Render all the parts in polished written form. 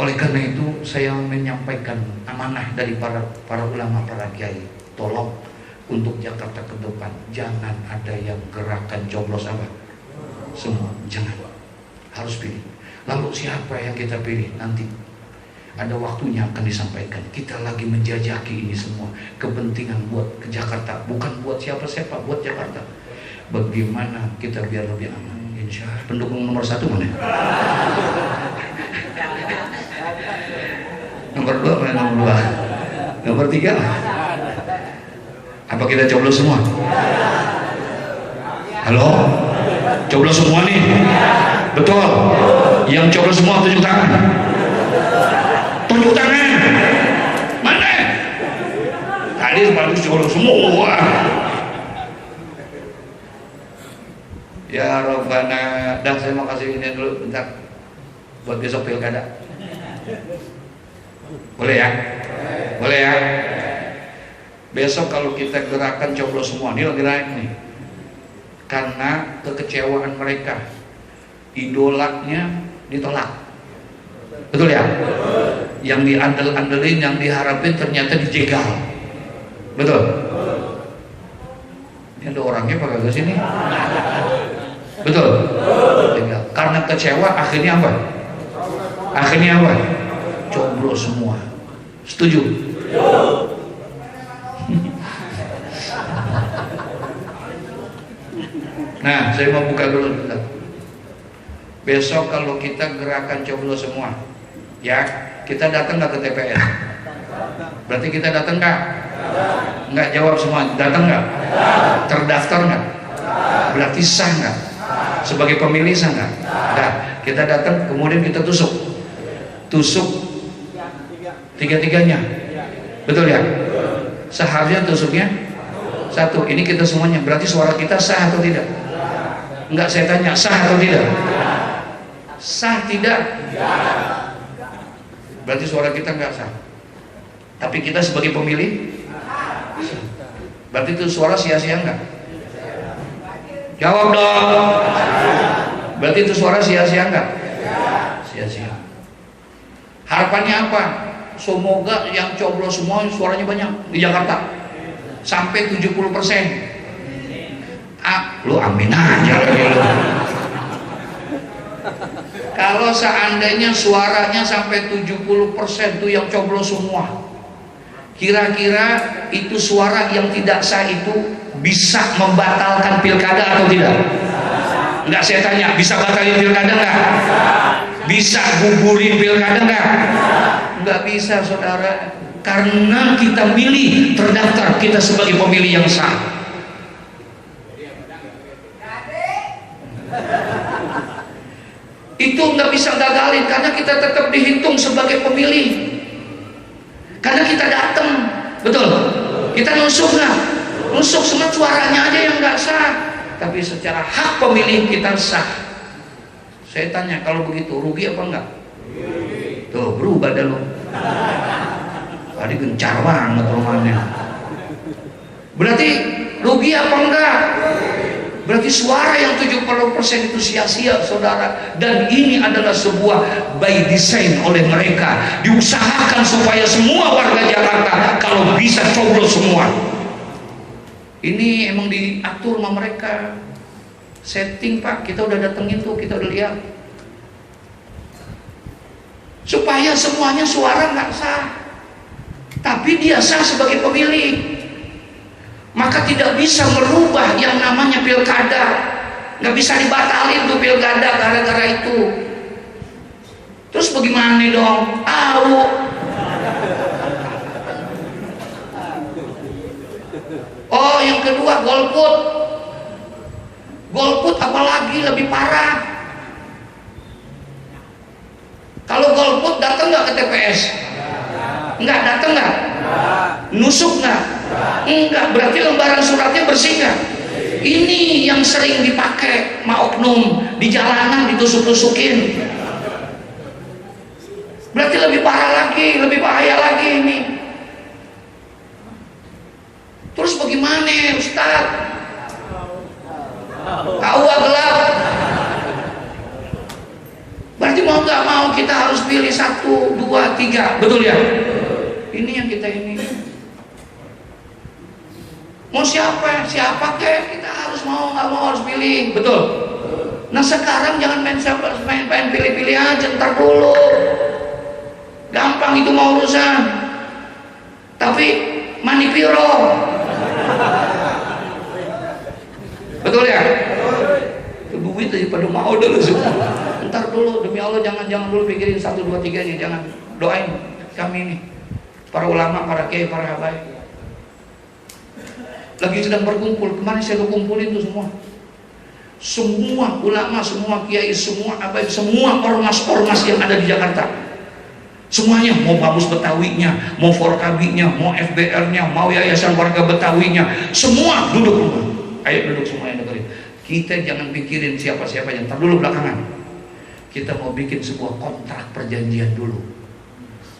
Oleh karena itu saya menyampaikan amanah dari para ulama, para kiai, tolong untuk Jakarta ke depan jangan ada yang gerakan coblos apa semua, jangan, harus pilih. Lalu siapa yang kita pilih nanti ada waktunya akan disampaikan. Kita lagi menjajaki ini semua kepentingan buat ke Jakarta, bukan buat siapa-siapa, buat Jakarta. Bagaimana kita biar lebih aman. Insya Allah. Pendukung nomor 1 mana? Nomor 2 mana? Nomor 2. Nomor 3 apa kita coblos semua? Halo? Coblos semua nih? Betul? Yang coblos semua tunjuk tangan. Tunjuk tangan. Mana? Tadi sepatu coblos semua. Ya Rabbana. Dah, saya mau kasih ini dulu bentar buat besok pilkada. Boleh ya? Boleh ya? Besok kalau kita gerakan coblos semua, ini lagi naik nih. Karena kekecewaan mereka, idolanya ditolak. Betul ya? Yang diandel-andelin, yang diharapin ternyata dijegal. Betul? Ini ada orangnya pada ke sini. Betul? Jegal. Karena kecewa akhirnya apa? Akhirnya apa? Coblos semua. Setuju? Nah, saya mau buka dulu bentar. Besok kalau kita gerakan coblos semua, ya, kita datang nggak ke TPS? Berarti kita datang nggak? Nggak, jawab semua. Datang nggak? Terdaftar nggak? Berarti sah nggak? Sebagai pemilih sah nggak? Nah, kita datang, kemudian kita tusuk tiga-tiganya. Betul ya? Seharusnya tusuknya 1. Ini kita semuanya. Berarti suara kita sah atau tidak? Enggak, saya tanya, sah atau tidak? Sah tidak? Berarti suara kita enggak sah. Tapi kita sebagai pemilih, berarti itu suara sia-sia enggak? Jawab dong. Berarti itu suara sia-sia enggak? Sia-sia. Harapannya apa? Semoga yang coblos semua suaranya banyak di Jakarta sampai 70%. Lu amin aja lagi lu. Kalau seandainya suaranya sampai 70% tuh yang coblos semua, kira-kira itu suara yang tidak sah itu bisa membatalkan pilkada atau tidak? Enggak, saya tanya, bisa batalin pilkada enggak? Bisa gugurin pilkada enggak? Enggak bisa, saudara. Karena kita milih, terdaftar, kita sebagai pemilih yang sah. Itu nggak bisa gagalin karena kita tetap dihitung sebagai pemilih. Karena kita datang, betul? Kita nusuk nggak? Nusuk, semua suaranya aja yang nggak sah. Tapi secara hak pemilih kita sah. Saya tanya, kalau begitu rugi apa enggak? Tuh, berubah dah lo. Tadi gencar banget rumahnya. Berarti rugi apa enggak? Berarti suara yang 70% itu sia-sia, saudara. Dan ini adalah sebuah by design oleh mereka. Diusahakan supaya semua warga Jakarta kalau bisa coblos semua. Ini emang diatur sama mereka. Setting, Pak, kita udah datengin tuh, kita udah lihat. Supaya semuanya suara nggak sah, tapi dia sah sebagai pemilih. Maka tidak bisa merubah yang namanya pilkada. Nggak bisa dibatalin tuh pilkada gara-gara itu. Terus bagaimana dong? Oh, yang kedua golput. Golput apalagi lebih parah. Kalau golput datang nggak ke TPS? Nggak datang nggak? Nusuk nggak? Enggak, berarti lembaran suratnya bersih nggak? Ini yang sering dipakai ma oknum di jalanan, ditusuk-tusukin. Berarti lebih parah lagi, lebih bahaya lagi ini. Terus bagaimana, Ustaz? Kau gelap. Berarti mau nggak mau kita harus pilih 1, 2, 3, betul ya? Ini yang kita ini. Mau siapa kek, kita harus mau nggak mau harus pilih, betul. Nah sekarang jangan main pilih-pilih aja, ntar dulu. Gampang itu mau urusan. Tapi mani piro. Betul ya? Duit daripada mau dulu semua. Ntar dulu, demi Allah jangan dulu pikirin 1, 2, 3 nya, jangan. Doain kami ini, para ulama, para kiai, para habaib. Lagi sedang berkumpul, kemarin saya kumpulin tuh semua ulama, semua kiai, semua habaib, semua ormas-ormas yang ada di Jakarta. Semuanya, mau Bamus Betawinya, mau Forkabinya, mau FBR-nya, mau Yayasan Warga Betawinya, semua duduk rumah. Ayo duduk semua yang dengerin. Kita jangan pikirin siapa-siapa yang ntar dulu belakangan. Kita mau bikin sebuah kontrak perjanjian dulu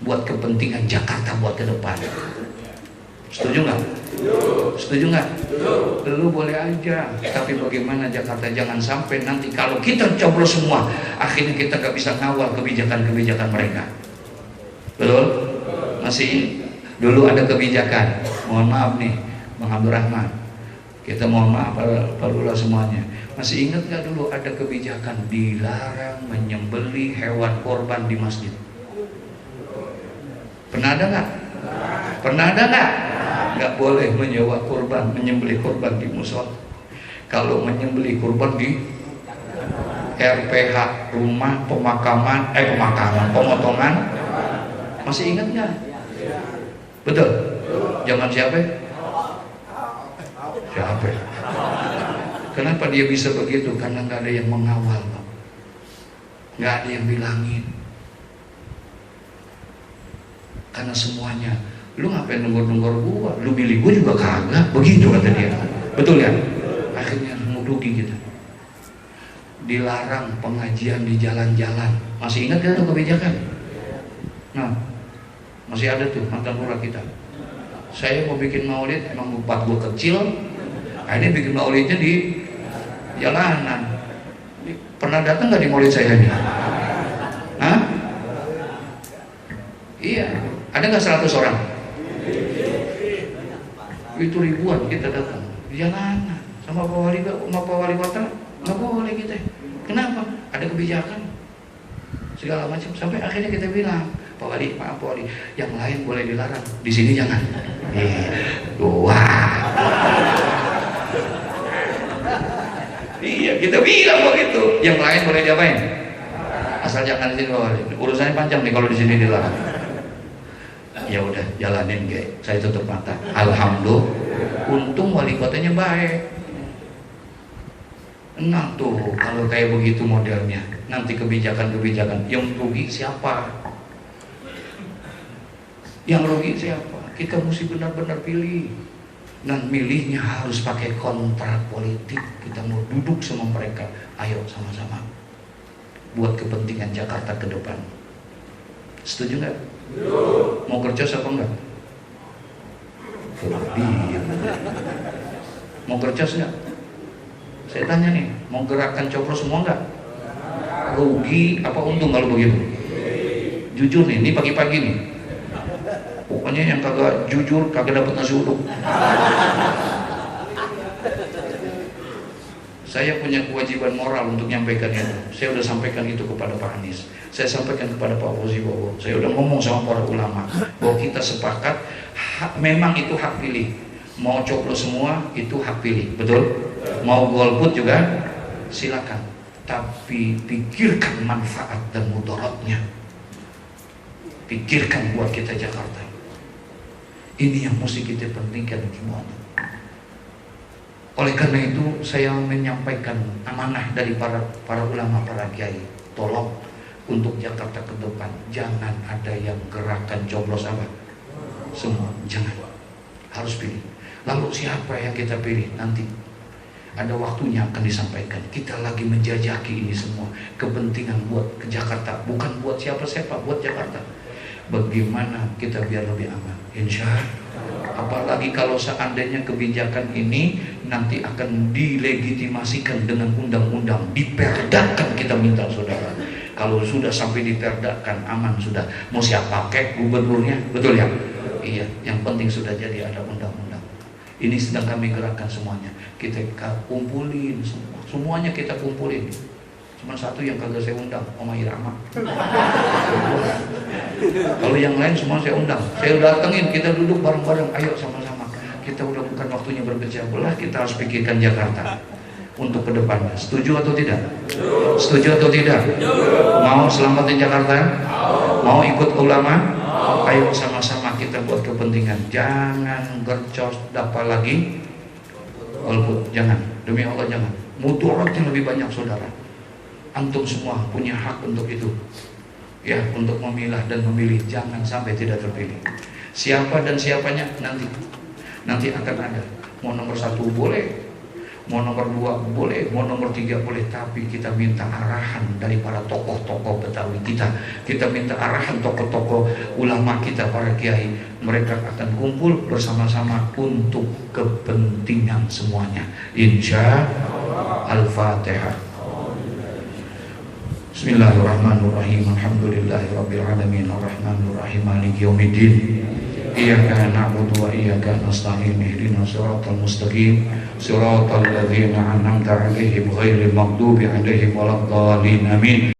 buat kepentingan Jakarta buat ke depan. Setuju nggak? Setuju nggak? Lu boleh aja, tapi bagaimana Jakarta jangan sampai nanti kalau kita coblos semua, akhirnya kita nggak bisa ngawal kebijakan-kebijakan mereka. Betul? Masih dulu ada kebijakan. Mohon maaf nih, Bang Abdul Rahman. Kita mohon maaf para semuanya. Masih ingat nggak dulu ada kebijakan dilarang menyembelih hewan korban di masjid? Pernah ada nggak? Pernah ada nggak? Nggak boleh menyewa korban, menyembelih korban di musola. Kalau menyembelih korban di RPH, rumah pemotongan. Masih ingat nggak? Betul. Zaman siapa? Siapa? Kenapa dia bisa begitu? Karena nggak ada yang mengawal, nggak ada yang bilangin. Karena semuanya, lu ngapain nunggu-nunggu gua? Lu milih gua juga kagak. Begitu kata dia. Betul ya? Akhirnya menuduki kita. Dilarang pengajian di jalan-jalan. Masih ingat kan kebijakan? Nah, masih ada tuh mantan lurah kita. Saya mau bikin maulid, emang buat gua kecil. Ini bikin maulidnya di jalanan. Pernah datang nggak di maulid saya nih? Hah? Iya. Ada nggak 100 orang? Itu ribuan kita datang di jalanan sama Pak Wali Kota, nggak boleh kita. Kenapa? Ada kebijakan segala macam. Sampai akhirnya kita bilang, Pak Wali, maaf Pak Wali, yang lain boleh dilarang, di sini jangan. Wah. Iya, kita bilang begitu. Yang lain boleh diapain? Asal jangan di sini Pak Wali. Urusannya panjang nih kalau di sini dilarang. Ya udah jalanin guys, saya tutup mata. Alhamdulillah, untung wali kotanya baik. Nah tuh kalau kayak begitu modelnya, nanti kebijakan-kebijakan yang rugi siapa? Yang rugi siapa? Kita mesti benar-benar pilih. Dan milihnya harus pakai kontrak politik. Kita mau duduk sama mereka, ayo sama-sama buat kepentingan Jakarta ke depan. Setuju nggak? Mau kerja siapa enggak? Mau kerja enggak? Saya tanya nih, mau gerakan coplos semua enggak? Rugi apa untung kalau begitu? Jujur nih, ini pagi-pagi nih. Pokoknya yang kagak jujur kagak dapat nasi uduk. Saya punya kewajiban moral untuk menyampaikan itu. Saya sudah sampaikan itu kepada Pak Anies. Saya sampaikan kepada Pak Fauzi Bowo. Saya sudah ngomong sama para ulama bahwa kita sepakat memang itu hak pilih. Mau coplos semua itu hak pilih, betul? Mau golput juga silakan. Tapi pikirkan manfaat dan mudaratnya. Pikirkan buat kita Jakarta. Ini yang mesti kita pentingkan semuanya. Oleh karena itu saya menyampaikan amanah dari para ulama, para kiai, tolong untuk Jakarta ke depan jangan ada yang gerakan coblos apa semua, jangan, harus pilih. Lalu siapa yang kita pilih nanti ada waktunya akan disampaikan. Kita lagi menjajaki ini semua kepentingan buat ke Jakarta, bukan buat siapa-siapa, buat Jakarta. Bagaimana kita biar lebih aman, insya Allah. Apalagi kalau seandainya kebijakan ini nanti akan dilegitimasikan dengan undang-undang, diperdakan, kita minta saudara, Kalau sudah sampai diperdakan aman sudah. Mau siapa kek gubernurnya, betul ya? Iya, yang penting sudah jadi ada undang-undang. Ini sedang kami gerakkan semuanya. Kita kumpulin semuanya kita kumpulin. Cuma satu yang kagak saya undang, Oma Irama. Kalau yang lain semua saya undang. Saya datengin, kita duduk bareng-bareng, ayo sama-sama. Kita udah bukan waktunya berpecah belah, kita harus pikirkan Jakarta untuk kedepannya. Setuju atau tidak? Setuju atau tidak? Mau selamatin Jakarta? Mau ikut ulama? Ayo sama-sama kita buat kepentingan. Jangan gercos dapat lagi golput, jangan. Demi Allah jangan. Mudarat yang lebih banyak saudara. Antum semua punya hak untuk itu. Ya, untuk memilah dan memilih, jangan sampai tidak terpilih. Siapa dan siapanya nanti akan ada. Mau nomor 1 boleh, mau nomor 2 boleh, mau nomor 3 boleh, tapi kita minta arahan dari para tokoh-tokoh Betawi kita. Kita minta arahan tokoh-tokoh ulama kita, para kiai. Mereka akan kumpul bersama-sama untuk kepentingan semuanya. Insya Allah. Al-Fatihah. Bismillahirrahmanirrahim. Alhamdulillahirabbil alamin arrahmanir rahim maliki yaumiddin. Iyyaka na'budu wa iyyaka nasta'in ihdinas siratal mustaqim siratal ladzina an'amta 'alaihim ghairil maghdubi 'alaihim waladdallin amin.